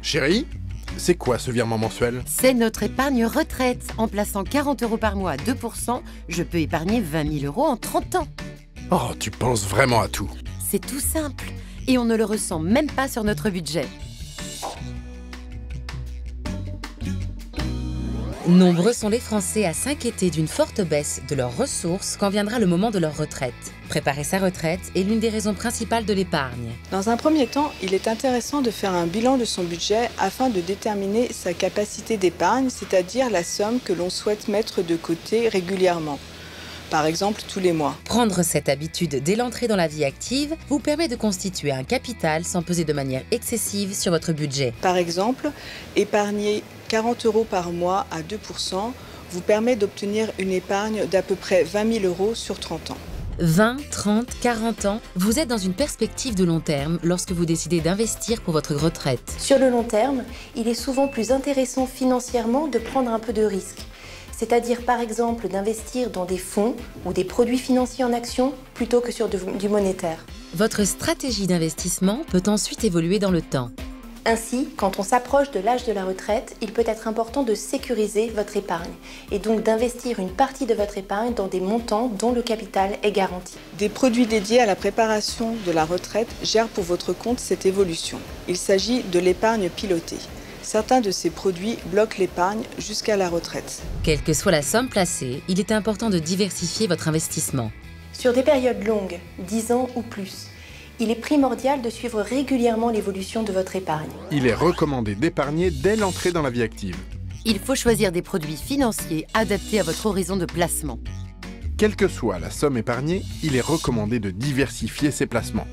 Chérie, c'est quoi ce virement mensuel? C'est notre épargne retraite. En plaçant 40 € par mois à 2%, je peux épargner 20 000 € en 30 ans. Oh, tu penses vraiment à tout. C'est tout simple. Et on ne le ressent même pas sur notre budget. Nombreux sont les Français à s'inquiéter d'une forte baisse de leurs ressources quand viendra le moment de leur retraite. Préparer sa retraite est l'une des raisons principales de l'épargne. Dans un premier temps, il est intéressant de faire un bilan de son budget afin de déterminer sa capacité d'épargne, c'est-à-dire la somme que l'on souhaite mettre de côté régulièrement. Par exemple, tous les mois. Prendre cette habitude dès l'entrée dans la vie active vous permet de constituer un capital sans peser de manière excessive sur votre budget. Par exemple, épargner 40 € par mois à 2% vous permet d'obtenir une épargne d'à peu près 20 000 € sur 30 ans. 20, 30, 40 ans, vous êtes dans une perspective de long terme lorsque vous décidez d'investir pour votre retraite. Sur le long terme, il est souvent plus intéressant financièrement de prendre un peu de risque. C'est-à-dire par exemple d'investir dans des fonds ou des produits financiers en actions plutôt que sur du monétaire. Votre stratégie d'investissement peut ensuite évoluer dans le temps. Ainsi, quand on s'approche de l'âge de la retraite, il peut être important de sécuriser votre épargne et donc d'investir une partie de votre épargne dans des montants dont le capital est garanti. Des produits dédiés à la préparation de la retraite gèrent pour votre compte cette évolution. Il s'agit de l'épargne pilotée. Certains de ces produits bloquent l'épargne jusqu'à la retraite. Quelle que soit la somme placée, il est important de diversifier votre investissement. Sur des périodes longues, 10 ans ou plus, il est primordial de suivre régulièrement l'évolution de votre épargne. Il est recommandé d'épargner dès l'entrée dans la vie active. Il faut choisir des produits financiers adaptés à votre horizon de placement. Quelle que soit la somme épargnée, il est recommandé de diversifier ses placements.